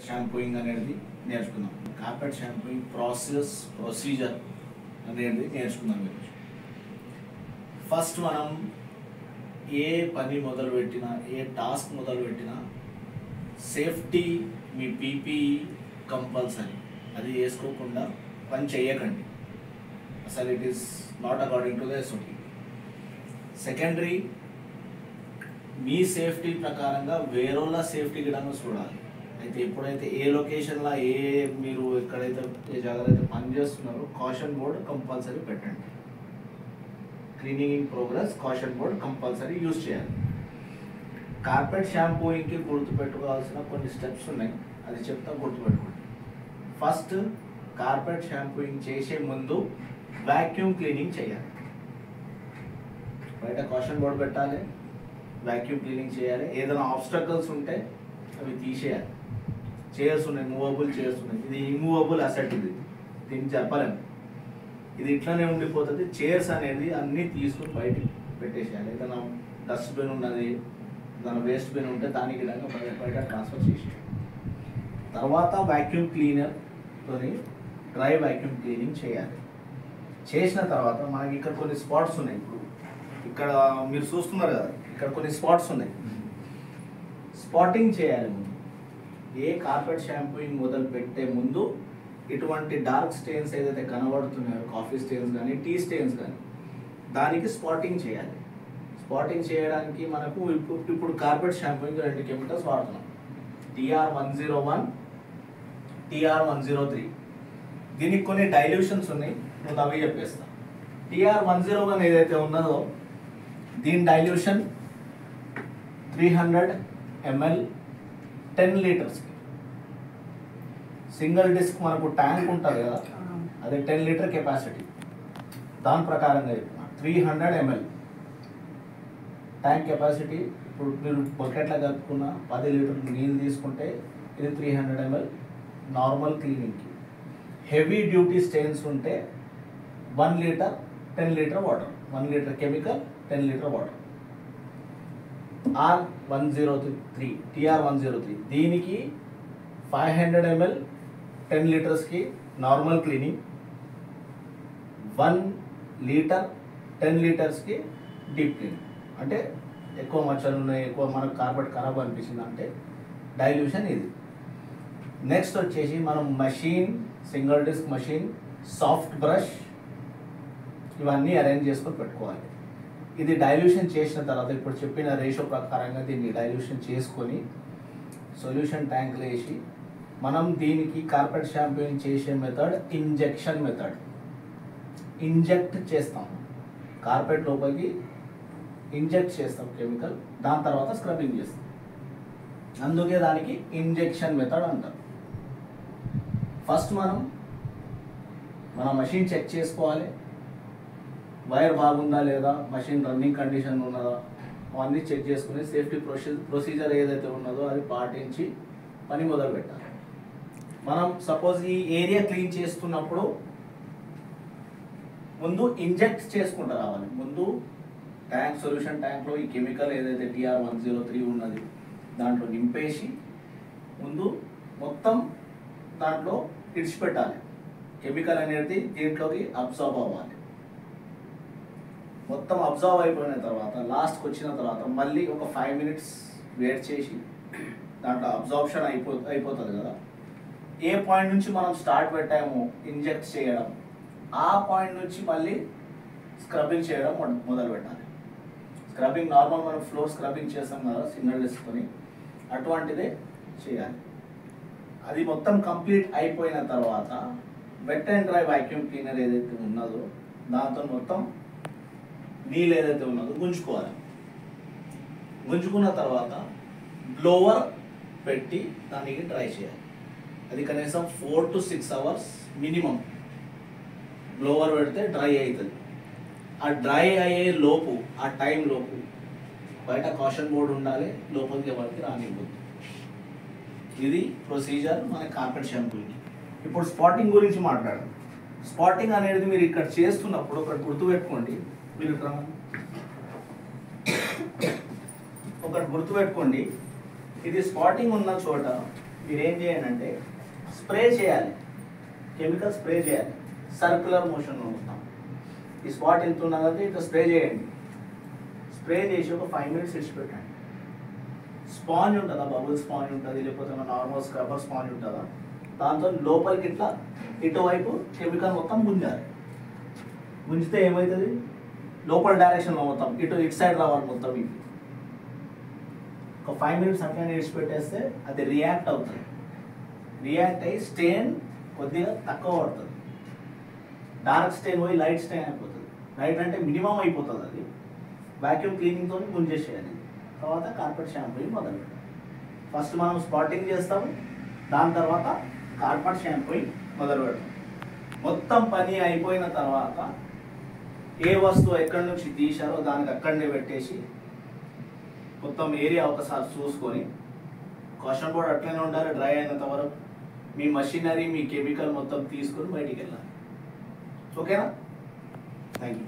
Shampooing అనేది నేర్చుకున్నాం. Carpet shampooing procedure అనేది నేర్చుకున్నాం. ఈరోజు ఫస్ట్ మనం ఏ పని మొదలుపెట్టినా, ఏ టాస్క్ మొదలుపెట్టినా సేఫ్టీ, మీ పీపీఈ కంపల్సరీ. అది వేసుకోకుండా పని చేయకండి. అసలు it is not according to the SOP. Secondary, me safety ప్రకారంగా వేరేళ్ళ సేఫ్టీ కూడా చూడాలి. అయితే ఎప్పుడైతే ఏ లొకేషన్లో మీరు ఎక్కడైతే ఏ జాగాలో అయితే పని చేస్తున్నారో కాషన్ బోర్డ్ కంపల్సరీ పెట్టండి. Cleaning in progress caution board compulsory use చేయాలి. కార్పెట్ షాంపూయింగ్కి గుర్తుపెట్టుకోవాల్సిన కొన్ని స్టెప్స్ ఉన్నాయి, అది చెప్తా, గుర్తుపెట్టుకోండి. ఫస్ట్, కార్పెట్ షాంపూయింగ్ చేసే ముందు వాక్యూమ్ క్లీనింగ్ చేయాలి. బయట కాషన్ బోర్డ్ పెట్టాలి, వాక్యూమ్ క్లీనింగ్ చేయాలి. ఏదైనా ఆబ్స్టకల్స్ ఉంటే అవి తీసేయాలి. చైర్స్ ఉన్నాయి, మూవబుల్ చైర్స్ ఉన్నాయి. ఇది ఇమ్మూవబుల్ అసెట్, దీన్ని చెప్పలేము. ఇది ఇట్లానే ఉండిపోతుంది. చైర్స్ అనేది అన్నీ తీసుకుని బయటికి పెట్టేసేయాలి. ఏదైనా డస్ట్బిన్ ఉన్నది, ఏదైనా వేస్ట్ బిన్ ఉంటే దానికి విధంగా బయట ట్రాన్స్ఫర్ చేసేయాలి. తర్వాత వాక్యూమ్ క్లీనర్తో డ్రై వాక్యూమ్ క్లీనింగ్ చేయాలి. చేసిన తర్వాత మనకి ఇక్కడ కొన్ని స్పాట్స్ ఉన్నాయి. ఇప్పుడు ఇక్కడ మీరు చూస్తున్నారు కదా, ఇక్కడ కొన్ని స్పాట్స్ ఉన్నాయి. స్పాటింగ్ చేయాలి ముందు. ఏ కార్పెట్ షాంపూయింగ్ మొదలు పెట్టే ముందు ఇటువంటి డార్క్ స్టెయిన్స్ ఏదైతే కనబడుతున్నాయో, కాఫీ స్టెయిన్స్ కానీ, టీ స్టెయిన్స్ కానీ, దానికి స్పాటింగ్ చేయాలి. స్పాటింగ్ చేయడానికి మనకు ఇప్పుడు కార్పెట్ షాంపూయింగ్ 2 కెమికల్స్ వాడుతున్నాం, TR101, TR103. దీనికి కొన్ని డైల్యూషన్స్ ఉన్నాయి, నేను అవి చెప్పేస్తాను. TR101 ఏదైతే ఉన్నదో దీని డైల్యూషన్ 300 ml 10 లీటర్స్కి. సింగిల్ డిస్క్ మనకు ట్యాంక్ ఉంటుంది కదా, అది 10 లీటర్ కెపాసిటీ. దాని ప్రకారంగా 300 ml ట్యాంక్ కెపాసిటీ. ఇప్పుడు మీరు బకెట్లో కలుపుకున్న 10 లీటర్లు నీళ్ళు తీసుకుంటే ఇది 300 ml నార్మల్ క్లీనింగ్కి. హెవీ డ్యూటీ స్టెయిన్స్ ఉంటే 1 litre 10 litre water, 1 litre chemical 10 litre water. TR103 దీనికి 500 ml 10 లీటర్స్కి నార్మల్ క్లీనింగ్, 1 లీటర్ 10 లీటర్స్కి డీప్ క్లీనింగ్. అంటే ఎక్కువ మచ్చలు ఉన్నాయి, ఎక్కువ మనకు కార్పెట్ ఖరాబ్ అనిపించింది అంటే డైల్యూషన్ ఇది. నెక్స్ట్ వచ్చేసి మనం machine, single disc machine, soft brush, ఇవన్నీ అరేంజ్ చేసుకొని పెట్టుకోవాలి. ఇది డైల్యూషన్ చేసిన తర్వాత ఇప్పుడు చెప్పిన రేషియో ప్రకారంగా దీన్ని డైల్యూషన్ చేసుకొని సొల్యూషన్ ట్యాంక్లో వేసి మనం దీనికి కార్పెట్ షాంపూయింగ్ చేసే మెథడ్ ఇంజెక్షన్ మెథడ్. ఇంజెక్ట్ చేస్తాం, కార్పెట్ లోపలికి ఇంజెక్ట్ చేస్తాం కెమికల్, దాని తర్వాత స్క్రబ్బింగ్ చేస్తాం. అందుకే దానికి ఇంజెక్షన్ మెథడ్ అంటారు. ఫస్ట్ మన మషిన్ చెక్ చేసుకోవాలి, వైర్ బాగుందా లేదా, మషిన్ రన్నింగ్ కండిషన్ ఉన్నదా, అవన్నీ చెక్ చేసుకుని సేఫ్టీ ప్రొసీజర్ ఏదైతే ఉన్నదో అది పాటించి పని మొదలు పెట్టాలి. మనం సపోజ్ ఈ ఏరియా క్లీన్ చేస్తున్నప్పుడు ముందు ఇంజెక్ట్ చేసుకుంటూ రావాలి. ముందు ట్యాంక్, సొల్యూషన్ ట్యాంక్లో ఈ కెమికల్ ఏదైతే TR103 ఉన్నది దాంట్లో నింపేసి ముందు మొత్తం దాంట్లో ఇడిచిపెట్టాలి. కెమికల్ అనేది దీంట్లోకి అబ్జర్వ్ అవ్వాలి. మొత్తం అబ్జర్వ్ అయిపోయిన తర్వాత లాస్ట్కి వచ్చిన తర్వాత మళ్ళీ ఒక 5 minutes వెయిట్ చేసి దాంట్లో అబ్జార్ప్షన్ అయిపోతుంది కదా. ఏ పాయింట్ నుంచి మనం స్టార్ట్ పెట్టామో ఇంజెక్ట్ చేయడం, ఆ పాయింట్ నుంచి మళ్ళీ స్క్రబ్బింగ్ చేయడం మొదలు పెట్టాలి. స్క్రబ్బింగ్ నార్మల్ మనం ఫ్లోర్ స్క్రబ్బింగ్ చేస్తాం కదా సింగిల్ డిస్క్ని, అటువంటిదే చేయాలి. అది మొత్తం కంప్లీట్ అయిపోయిన తర్వాత wet and dry vacuum cleaner ఏదైతే ఉన్నదో దాంతో మొత్తం నీళ్ళు ఏదైతే ఉన్నదో గుంజుకోవాలి. గుంజుకున్న తర్వాత బ్లోవర్ పెట్టి దానికి డ్రై చేయాలి. అది కనీసం 4 to 6 hours మినిమం బ్లోవర్ పెడితే డ్రై అవుతుంది. ఆ డ్రై అయ్యే లోపు, ఆ టైం లోపు బయట కాషన్ బోర్డు ఉండాలి, లోపలికి ఎవరికి రానివ్వద్దు. ఇది ప్రొసీజర్ మన కార్పెట్ షాంపూయింగ్. ఇప్పుడు స్పాటింగ్ గురించి మాట్లాడాలి. స్పాటింగ్ అనేది మీరు ఇక్కడ చేస్తున్నప్పుడు ఒకటి గుర్తుపెట్టుకోండి, ఒకటి గుర్తుపెట్టుకోండి, ఇది స్పాటింగ్ ఉన్న చోట మీరేం చేయండి అంటే స్ప్రే చేయాలి, కెమికల్ స్ప్రే చేయాలి, సర్క్యులర్ మోషన్లో ఉంటాం. ఈ స్పాట్ ఎంత ఉన్నదంటే ఇట్లా స్ప్రే చేయండి. స్ప్రే చేసి ఒక 5 minutes ఇచ్చిపెట్టండి. స్పాంజ్ ఉంటుందా, బబుల్ స్పాంజ్ ఉంటుంది, లేకపోతే నార్మల్ స్క్రబ్బర్ స్పాంజ్ ఉంటుందా, దాంతో లోపలికి ఇట్లా ఇటువైపు కెమికల్ మొత్తం గుంజాలి. గుంజితే ఏమవుతుంది, లోపల డైరెక్షన్లో మొత్తం ఇటు సైడ్ రావాలి మొత్తం. ఇది ఒక 5 minutes అట్లనే ఇచ్చిపెట్టేస్తే అది రియాక్ట్ అవుతుంది. రియాక్ట్ అయ్యి స్టెయిన్ కొద్దిగా తక్కువ పడుతుంది. డార్క్ స్టెయిన్ పోయి లైట్ స్టెయిన్ అయిపోతుంది. లైట్ అంటే మినిమం అయిపోతుంది. అది వాక్యూమ్ క్లీనింగ్తో గుంజేసేయాలి. తర్వాత కార్పెట్ షాంపూ మొదలు పెట్టాలి. ఫస్ట్ మనం స్పాటింగ్ చేస్తాము, దాని తర్వాత కార్పెట్ షాంపూ మొదలు పెడతాం. మొత్తం పని అయిపోయిన తర్వాత ఏ వస్తువు ఎక్కడి నుంచి తీశారో దానికి అక్కడనే పెట్టేసి మొత్తం ఏరియా ఒకసారి చూసుకొని, కాషన్ బోర్డ్ అట్లనే ఉండాలి డ్రై అయినంత వరకు. మీ మషినరీ, మీ కెమికల్ మొత్తం తీసుకొని బయటికి వెళ్ళాలి. ఓకేనా? Thank you.